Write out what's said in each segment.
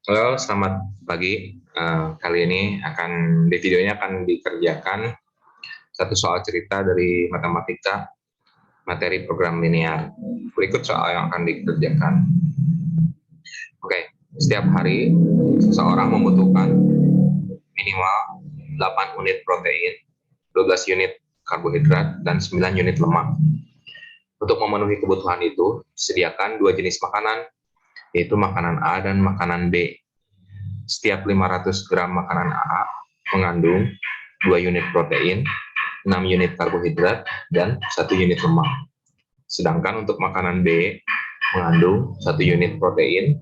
Halo, selamat pagi. Kali ini di videonya akan dikerjakan satu soal cerita dari matematika materi program linear. Berikut soal yang akan dikerjakan. Oke, setiap hari seseorang membutuhkan minimal 8 unit protein, 12 unit karbohidrat, dan 9 unit lemak. Untuk memenuhi kebutuhan itu, sediakan dua jenis makanan, yaitu makanan A dan makanan B. Setiap 500 gram makanan A mengandung 2 unit protein, 6 unit karbohidrat, dan 1 unit lemak. Sedangkan untuk makanan B mengandung 1 unit protein,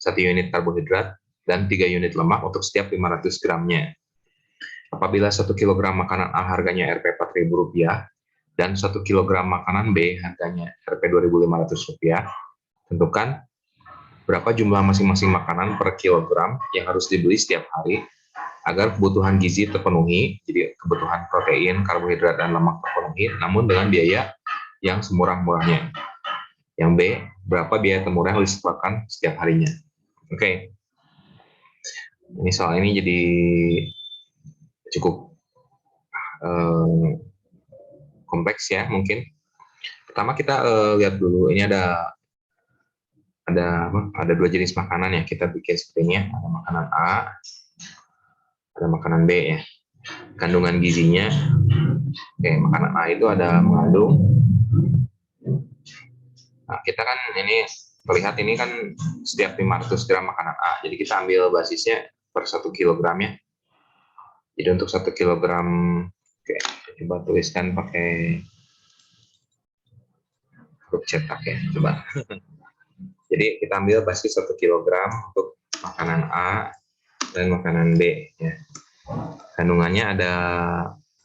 1 unit karbohidrat, dan 3 unit lemak untuk setiap 500 gramnya. Apabila 1 kg makanan A harganya Rp 4.000 dan 1 kg makanan B harganya Rp 2.500, tentukan berapa jumlah masing-masing makanan per kilogram yang harus dibeli setiap hari agar kebutuhan gizi terpenuhi, jadi kebutuhan protein, karbohidrat, dan lemak terpenuhi, namun dengan biaya yang semurah-murahnya. Yang B, berapa biaya termurah yang disetorkan setiap harinya. Oke. Ini soal ini jadi cukup kompleks ya mungkin. Pertama kita lihat dulu, ini ada dua jenis makanan ya, kita bikin seperti ini ya. Ada makanan A, ada makanan B ya. Kandungan gizinya, oke, makanan A itu ada mengandung, nah kita kan ini terlihat ini kan setiap 500 gram makanan A, jadi kita ambil basisnya per 1 kilogram ya. Jadi untuk 1 kilogram, oke, coba tuliskan pakai huruf cetak ya, coba. Jadi kita ambil basis 1 kilogram untuk makanan A dan makanan B ya. Kandungannya ada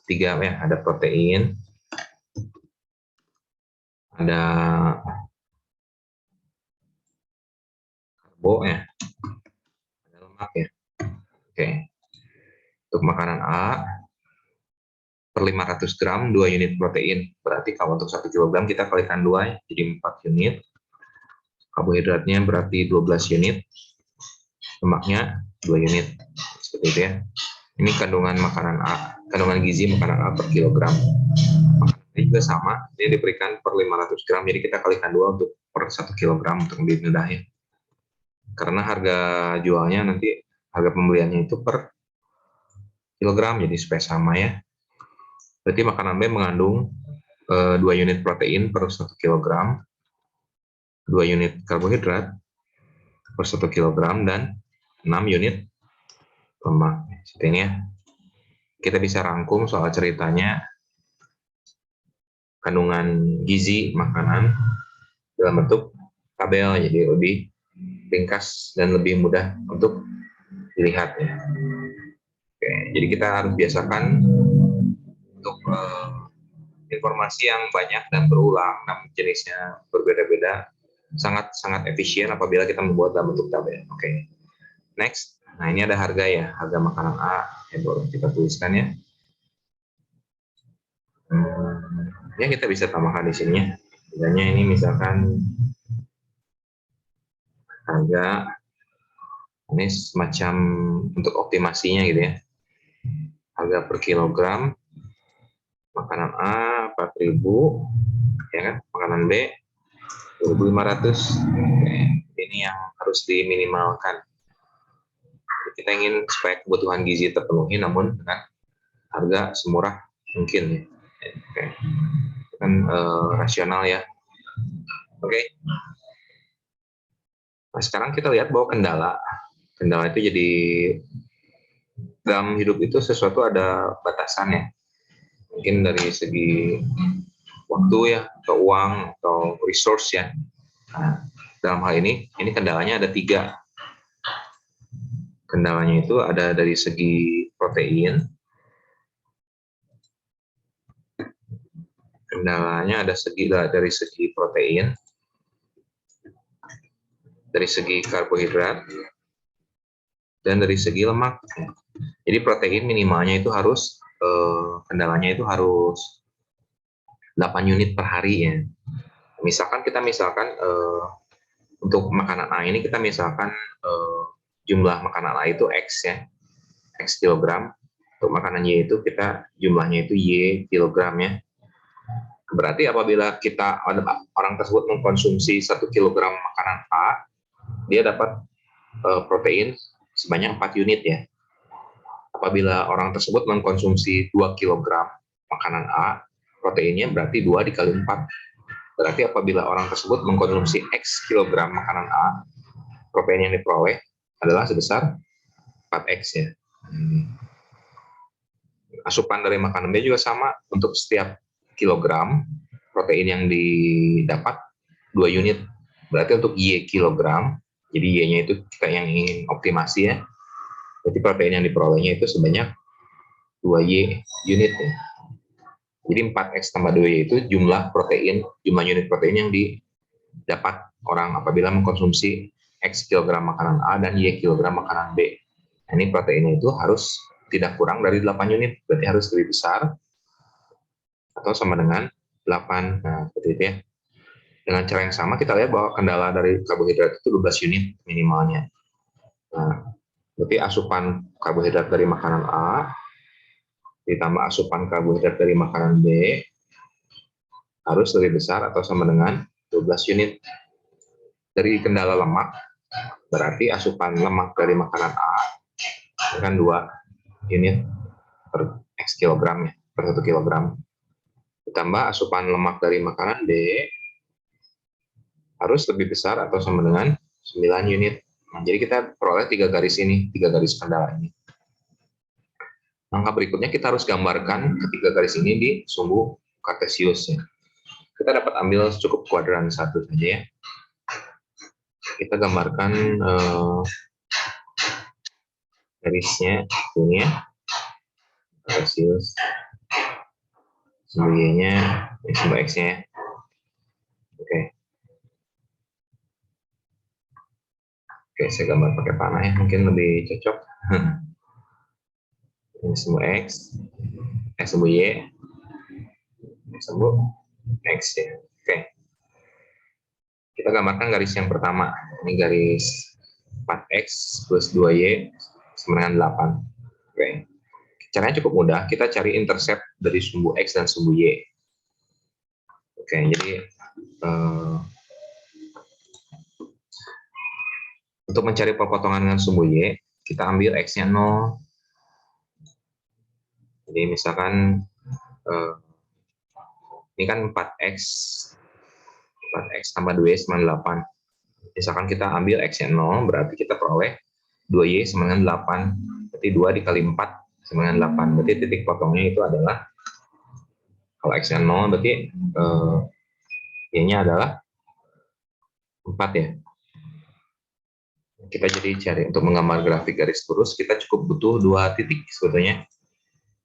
3 ya, ada protein, ada karbo ya, ada lemak ya. Oke. Untuk makanan A per 500 gram 2 unit protein. Berarti kalau untuk 1 kilogram kita kalikan 2 jadi 4 unit. Karbohidratnya berarti 12 unit. Lemaknya 2 unit. Seperti itu ya. Ini kandungan makanan A, kandungan gizi makanan A per kilogram. Ini juga sama, ini diberikan per 500 gram, jadi kita kalikan 2 untuk per 1 kilogram untuk lebih mudah ya. Karena harga jualnya nanti, harga pembeliannya itu per kilogram, jadi supaya sama ya. Berarti makanan B mengandung 2 unit protein per 1 kilogram, 2 unit karbohidrat per 1 kilogram, dan 6 unit lemak. Seperti ini ya. Kita bisa rangkum soal ceritanya kandungan gizi makanan dalam bentuk tabel, jadi lebih ringkas dan lebih mudah untuk dilihat ya. Oke, jadi kita harus biasakan untuk informasi yang banyak dan berulang, namun jenisnya berbeda-beda, sangat efisien apabila kita membuat dalam bentuk tabel. Oke, next. Nah ini ada harga ya, harga makanan A yang boleh kita tuliskan ya. Ya kita bisa tambahkan di sini ya. Harganya ini misalkan harga ini semacam untuk optimasinya gitu ya. Harga per kilogram makanan A 4.000 ya kan, makanan B 2.500. Ini yang harus diminimalkan. Kita ingin supaya kebutuhan gizi terpenuhi namun dengan harga semurah mungkin. Oke. Kan rasional ya. Oke. Nah, sekarang kita lihat bahwa kendala itu jadi dalam hidup itu sesuatu ada batasannya. Mungkin dari segi waktu ya, atau uang, atau resource ya. Nah, dalam hal ini kendalanya ada 3. Kendalanya itu ada dari segi protein, kendalanya ada dari segi protein, dari segi karbohidrat, dan dari segi lemak. Jadi protein minimalnya itu harus, kendalanya itu harus 8 unit per hari ya. Misalkan kita untuk makanan A ini kita misalkan jumlah makanan A itu X ya, X kilogram. Untuk makanan Y itu kita jumlahnya itu Y kilogram ya. Berarti apabila orang tersebut mengkonsumsi 1 kilogram makanan A, dia dapat protein sebanyak 4 unit ya. Apabila orang tersebut mengkonsumsi 2 kilogram makanan A, proteinnya berarti 2 dikali 4. Berarti apabila orang tersebut mengkonsumsi X kilogram makanan A, protein yang diperoleh adalah sebesar 4X ya. Asupan dari makanan B juga sama, untuk setiap kilogram protein yang didapat 2 unit. Berarti untuk Y kilogram, jadi Y-nya itu kita yang ingin optimasi ya, berarti protein yang diperolehnya itu sebanyak 2Y unit ya. Jadi 4X tambah 2Y itu jumlah unit protein yang didapat orang apabila mengkonsumsi X kilogram makanan A dan Y kilogram makanan B. Nah, ini proteinnya itu harus tidak kurang dari 8 unit, berarti harus lebih besar atau sama dengan 8. Nah, seperti itu ya. Dengan cara yang sama kita lihat bahwa kendala dari karbohidrat itu 12 unit minimalnya. Nah, berarti asupan karbohidrat dari makanan A ditambah asupan karbohidrat dari makanan B harus lebih besar atau sama dengan 12 unit. Dari kendala lemak, berarti asupan lemak dari makanan A dengan 2 unit per X kilogram ya, per 1 kilogram. Ditambah asupan lemak dari makanan B harus lebih besar atau sama dengan 9 unit. Nah, jadi kita peroleh 3 garis ini, 3 garis kendala ini. Langkah berikutnya kita harus gambarkan ketiga garis ini di sumbu kartesius ya. Kita dapat ambil cukup kuadran 1 saja ya. Kita gambarkan garisnya ini ya. Kartesius. Sumbu Y-nya, sumbu X-nya. Oke. Oke, saya gambar pakai panah ya, mungkin lebih cocok. Ini sumbu X, sumbu Y, sumbu X ya. Oke. Kita gambarkan garis yang pertama. Ini garis 4X plus 2Y sama dengan 8. Oke. Caranya cukup mudah. Kita cari intercept dari sumbu X dan sumbu Y. Oke, jadi untuk mencari perpotongan dengan sumbu Y, kita ambil X-nya 0. Jadi misalkan ini kan 4X tambah 2Y sama 8. Misalkan kita ambil X-nya 0, berarti kita peroleh 2Y sama dengan 8. Berarti 2 dikali 4 sama dengan 8. Berarti titik potongnya itu adalah, kalau X-nya 0, berarti Y-nya adalah 4 ya. Kita jadi cari, untuk menggambar grafik garis lurus, kita cukup butuh 2 titik sebetulnya.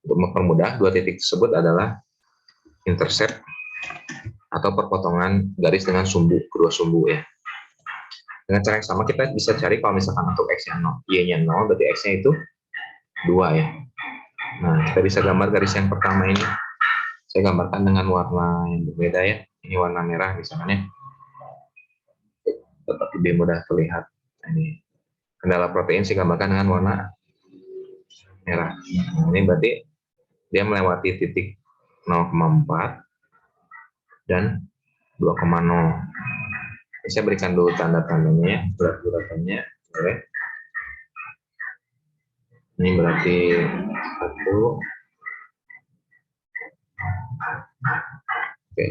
Untuk mempermudah, 2 titik tersebut adalah intercept atau perpotongan garis dengan sumbu, kedua sumbu ya. Dengan cara yang sama kita bisa cari kalau misalkan untuk X-nya 0, Y-nya 0, berarti X-nya itu 2 ya. Nah, kita bisa gambar garis yang pertama ini. Saya gambarkan dengan warna yang berbeda ya. Ini warna merah misalnya. Tetap lebih mudah terlihat. Nah, ini kendala protein saya gambarkan dengan warna merah. Nah, ini berarti dia melewati titik 0,4 dan 2,0. Saya berikan dulu tanda-tandanya ya, berat-beratannya. Ini berarti 1. Oke.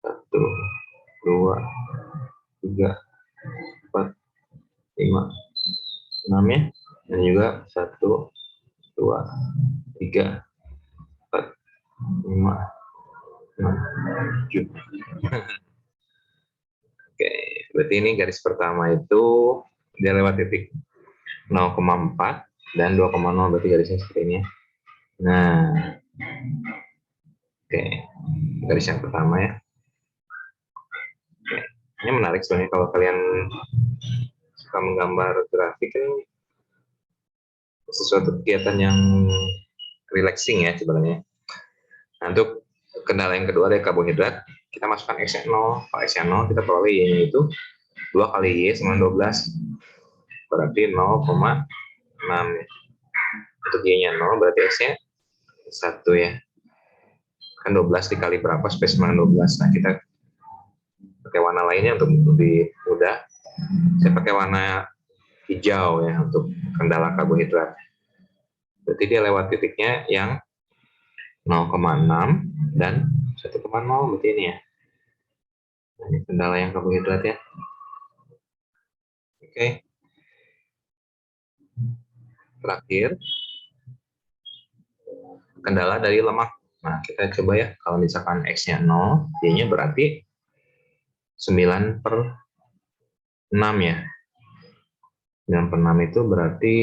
1, 2, 3, 4, 5, 6 ya. Dan juga 1, 2, 3, 4, 5, 6, 7. Oke, berarti ini garis pertama itu dia lewat titik 0,4 dan 2,0, berarti garisnya seperti ini ya. Nah, oke, garis yang pertama ya. Oke. Ini menarik sebenarnya kalau kalian suka menggambar grafik, kan sesuatu kegiatan yang relaxing ya sebenarnya. Nah, untuk kendala yang kedua dari karbohidrat, kita masukkan X-nya 0. Kalau X-nya 0, kita peroleh Y-nya itu 2 kali Y sama 12. Berarti 0,6 ya. Untuk Y-nya 0, berarti X-nya 1 ya. Kan 12 dikali berapa, spesimen 12. Nah, kita pakai warna lainnya untuk lebih mudah. Saya pakai warna hijau ya untuk kendala karbohidrat. Berarti dia lewat titiknya yang 0,6 dan 1,0, berarti ini ya. Nah, ini kendala yang karbohidrat ya. Oke. Terakhir, kendala dari lemak. Nah, kita coba ya, kalau misalkan X-nya 0, Y-nya berarti 9/6 ya. 9/6 itu berarti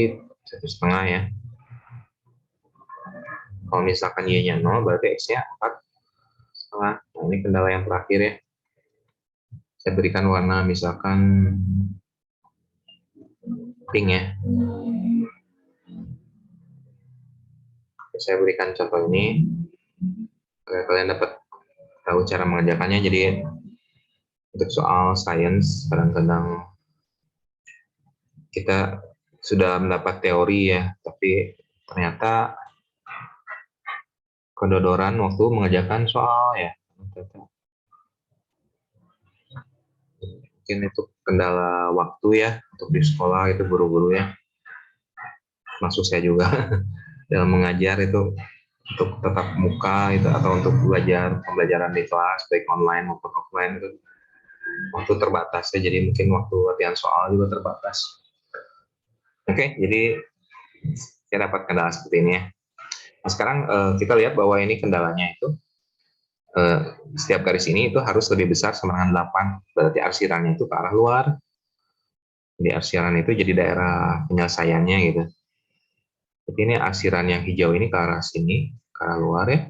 1,5 ya. Kalau misalkan Y-nya 0, berarti X-nya 4,5. Nah, ini kendala yang terakhir ya. Saya berikan warna misalkan pink ya. Saya berikan contoh ini agar kalian dapat tahu cara mengerjakannya. Jadi untuk soal sains kadang-kadang kita sudah mendapat teori ya, tapi ternyata kedodoran waktu mengerjakan soal ya. Mungkin itu kendala waktu ya, untuk di sekolah itu guru-guru ya, masuk saya juga dalam mengajar itu untuk tetap muka itu atau untuk belajar pembelajaran di kelas baik online maupun offline itu waktu terbatas ya, jadi mungkin waktu latihan soal juga terbatas. Oke, jadi saya dapat kendala seperti ini ya. Nah, sekarang kita lihat bahwa ini kendalanya itu setiap garis ini itu harus lebih besar sama dengan 8, berarti arsirannya itu ke arah luar. Jadi arsiran itu jadi daerah penyelesaiannya gitu. Jadi ini arsiran yang hijau ini ke arah sini, ke arah luar ya.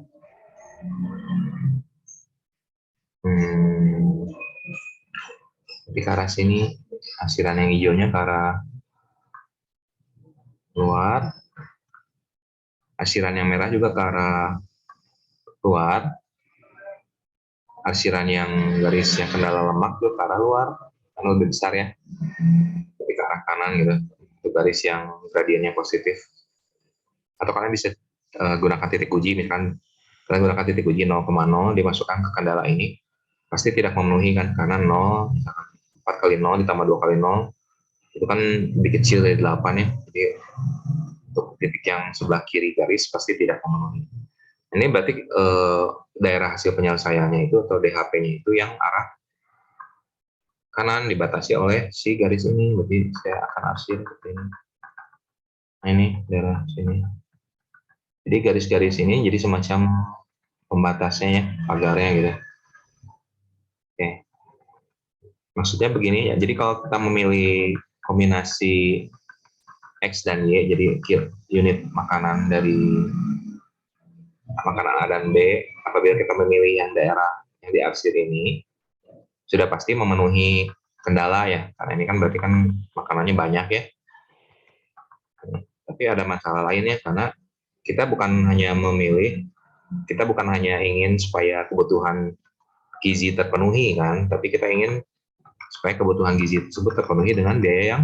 Jadi ke arah sini, arsiran yang hijaunya ke arah luar. Arsiran yang merah juga ke arah luar. Arsiran yang garis yang kendala lemak itu ke arah luar, kan lebih besar ya. Tapi ke arah kanan gitu. Itu garis yang gradiennya positif. Atau kalian bisa gunakan titik uji, misalkan kalian gunakan titik uji 0,0 dimasukkan ke kendala ini, pasti tidak memenuhi kan, karena 0, misalkan 4 kali 0 ditambah 2 kali 0, itu kan lebih kecil dari 8 ya. Jadi untuk titik yang sebelah kiri garis pasti tidak memenuhi. Ini berarti daerah hasil penyelesaiannya itu atau DHP-nya itu yang arah kanan dibatasi oleh si garis ini. Berarti saya akan arsir seperti ini. Nah, ini daerah sini. Jadi garis-garis ini jadi semacam pembatasnya ya, pagarnya gitu. Oke. Maksudnya begini ya. Jadi kalau kita memilih kombinasi X dan Y, jadi unit makanan dari makanan A dan B, apabila kita memilih yang daerah yang diarsir ini, sudah pasti memenuhi kendala ya, karena ini kan berarti kan makanannya banyak ya. Tapi ada masalah lainnya, karena kita bukan hanya memilih, kita bukan hanya ingin supaya kebutuhan gizi terpenuhi kan, tapi kita ingin supaya kebutuhan gizi tersebut terpenuhi dengan biaya yang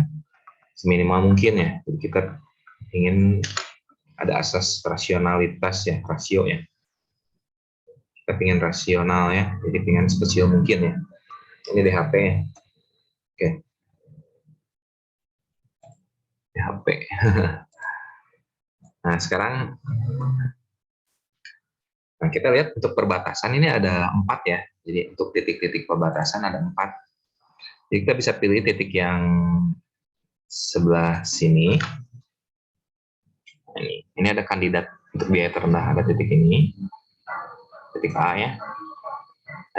seminimal mungkin ya. Jadi kita ingin ada asas rasionalitas ya, rasio ya. Kita ingin rasional ya, jadi ingin sekecil mungkin ya. Ini DHP ya. Oke. DHP. Nah, sekarang kita lihat untuk perbatasan ini ada 4 ya. Jadi untuk titik-titik perbatasan ada 4. Jadi kita bisa pilih titik yang sebelah sini. Ini ada kandidat untuk biaya terendah, ada titik ini. Titik A ya.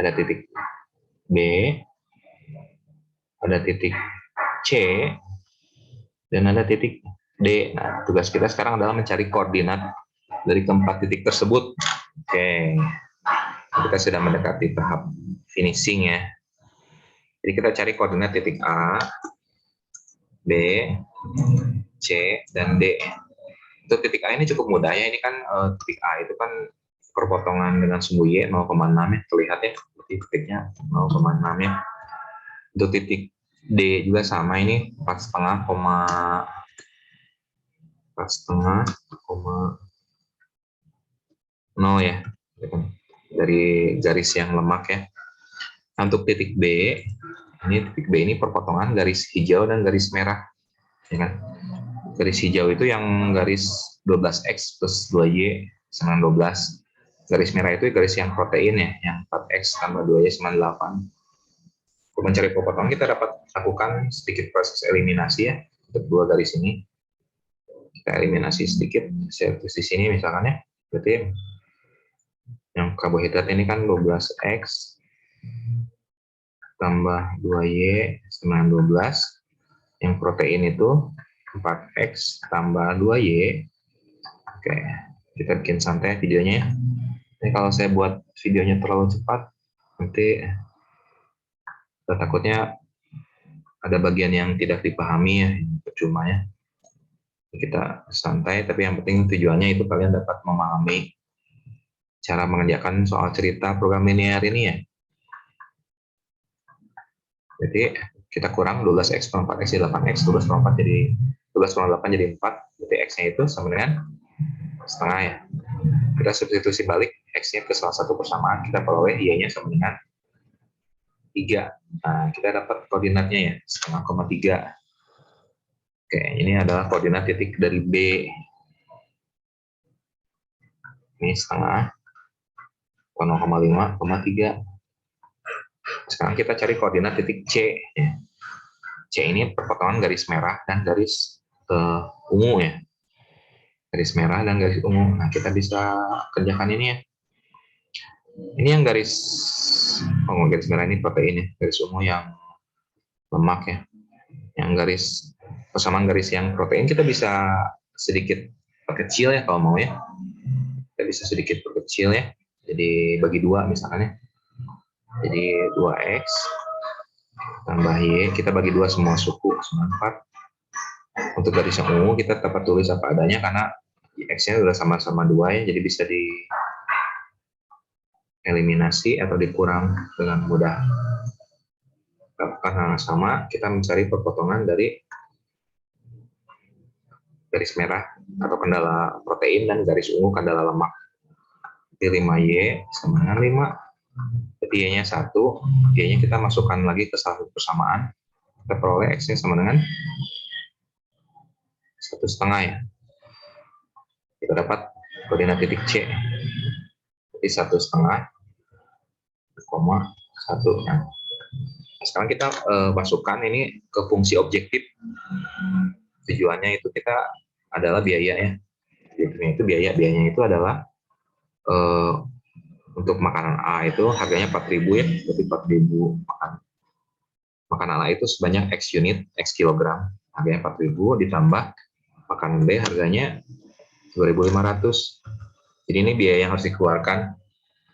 Ada titik B. Ada titik C. Dan ada titik D. Nah, tugas kita sekarang adalah mencari koordinat dari keempat titik tersebut. Oke. Kita sudah mendekati tahap finishing ya. Jadi kita cari koordinat titik A, B, C, dan D. Untuk titik A ini cukup mudah ya. Ini kan titik A itu kan perpotongan dengan sumbu Y 0,6 ya, terlihat ya, seperti titiknya 0,6 ya. Untuk titik D juga sama, ini 4,5 0 ya, dari garis yang lemak ya. Nah, untuk titik B, ini perpotongan garis hijau dan garis merah, ya kan? Garis hijau itu yang garis 12x plus 2y sama 12. Garis merah itu garis yang protein ya, yang 4x tambah 2y sama 8. Untuk mencari perpotongan kita dapat lakukan sedikit proses eliminasi ya untuk dua garis ini. Kita eliminasi sedikit, saya tulis di sini misalkan ya. Berarti yang karbohidrat ini kan 12x tambah 2y sama 12. Yang protein itu 4x tambah 2y. Oke, kita bikin santai videonya ya. Ini kalau saya buat videonya terlalu cepat, nanti takutnya ada bagian yang tidak dipahami ya, percuma ya. Kita santai, tapi yang penting tujuannya itu kalian dapat memahami cara mengerjakan soal cerita program linear ini ya. Jadi kita kurang 12x per 4x jadi 8x, 12 per 4 jadi 12 per 8 jadi 4, berarti x-nya itu sama dengan setengah ya. Kita substitusi balik x-nya ke salah satu persamaan, kita peroleh y-nya sama dengan 3. Nah, kita dapat koordinatnya ya, setengah koma 3. Oke, ini adalah koordinat titik dari B. Ini setengah, 0,5,3. Sekarang kita cari koordinat titik C. Ya. C ini perpotongan garis merah dan garis ungu ya. Garis merah dan garis ungu. Nah, kita bisa kerjakan ini ya. Ini yang garis merah ini protein ya. Garis ungu yang lemak ya. Yang garis persamaan garis yang protein kita bisa sedikit perkecil ya kalau mau ya. Kita bisa sedikit perkecil ya. Jadi bagi 2 misalkan ya. Jadi 2x tambah y, kita bagi 2 semua suku, sama 4. Untuk garis yang ungu kita dapat tulis apa adanya karena x-nya sudah sama-sama 2 ya, jadi bisa dieliminasi atau dikurang dengan mudah. Karena sama, kita mencari perpotongan dari garis merah atau kendala protein dan garis ungu kendala lemak. Jadi 5y sama dengan 5. Jadi y-nya 1, y-nya kita masukkan lagi ke satu persamaan. Kita peroleh x-nya sama dengan 1,5 ya. Kita dapat koordinat titik C. Jadi 1,5, 1. Nah, sekarang kita masukkan ini ke fungsi objektif. Tujuannya itu kita adalah biaya ya. Itu biayanya itu adalah untuk makanan A itu harganya 4.000 ya. Jadi 4.000 makanan A itu sebanyak X unit, X kilogram. Harganya 4.000 ditambah makanan B harganya 2.500. Jadi ini biaya yang harus dikeluarkan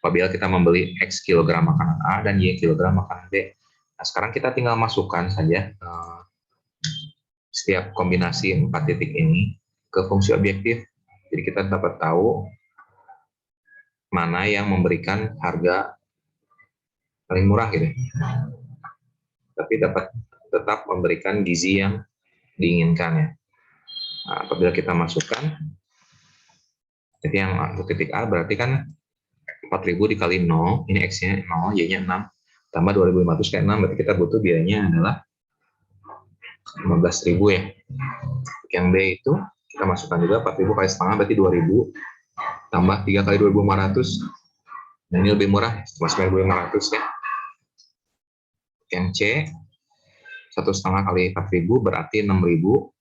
apabila kita membeli X kilogram makanan A dan Y kilogram makanan B. Nah, sekarang kita tinggal masukkan saja setiap kombinasi 4 titik ini ke fungsi objektif. Jadi kita dapat tahu mana yang memberikan harga paling murah gitu. Tapi dapat tetap memberikan gizi yang diinginkan ya. Nah, apabila kita masukkan, jadi yang titik A berarti kan 4.000 dikali 0, ini X-nya 0, Y-nya 6, tambah 2.500 kali 6, berarti kita butuh biayanya adalah 15.000 ya. Yang B itu kita masukkan juga 4.000 kali setengah, berarti 2.000, tambah 3 kali 2.500, nah ini lebih murah, cuma 9.500 ya. Yang C, 1,5 kali 4.000 berarti 6.000,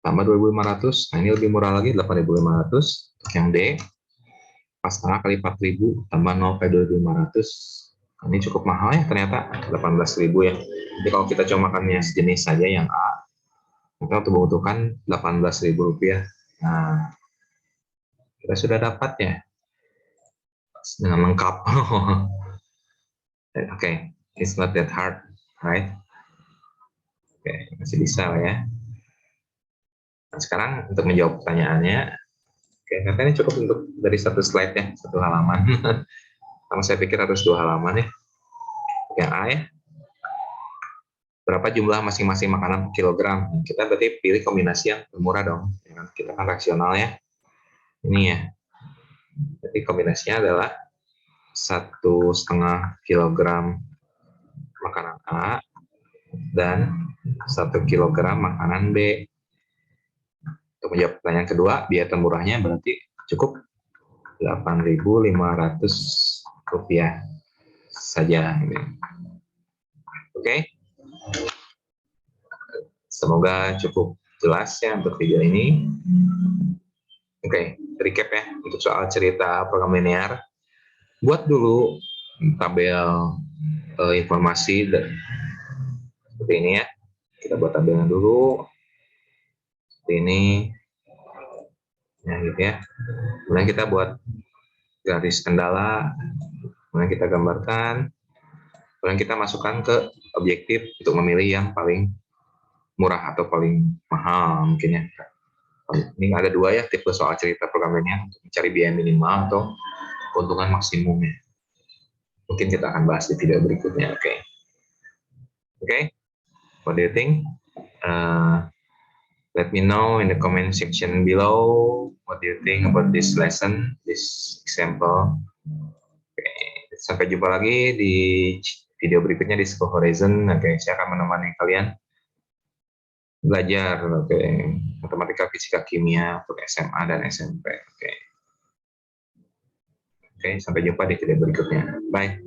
tambah 2.500, nah ini lebih murah lagi, 8.500. Yang D, 4,5 kali 4.000 tambah 0 kali 2.500. Ini cukup mahal ya ternyata, 18.000 ya. Jadi kalau kita cuma makannya sejenis saja yang A, kita membutuhkan 18.000 rupiah. Nah, kita sudah dapat ya dengan lengkap. Okay, it's not that hard, right? Oke, masih bisa lah ya. Nah, sekarang untuk menjawab pertanyaannya, Oke, ternyata ini cukup untuk dari satu slide ya, satu halaman. Sama saya pikir harus 2 halaman ya. Yang A ya. Berapa jumlah masing-masing makanan per kilogram? Kita berarti pilih kombinasi yang murah dong. Kita kan rasional ya. Ini ya. Jadi kombinasinya adalah 1,5 kilogram makanan A dan 1 kilogram makanan B. Untuk menjawab pertanyaan kedua, biaya termurahnya berarti cukup Rp8.500 saja. Oke, semoga cukup jelas ya untuk video ini. Oke, recap ya untuk soal cerita program linear. Buat dulu tabel informasi seperti ini ya. Kita buat tabelnya dulu seperti ini. Ya gitu ya. Kemudian kita buat garis kendala, kemudian kita gambarkan, kemudian kita masukkan ke objektif untuk memilih yang paling murah atau paling mahal mungkin ya. Ini ada 2 ya tipe soal cerita program linear, untuk mencari biaya minimal atau keuntungan maksimumnya. Mungkin kita akan bahas di video berikutnya. Oke. What do you think? Let me know in the comment section below. What do you think about this lesson, this example? Sampai jumpa lagi di video berikutnya di School Horizon. Saya akan menemani kalian belajar matematika, fisika, kimia untuk SMA dan SMP. Sampai jumpa di video berikutnya. Bye.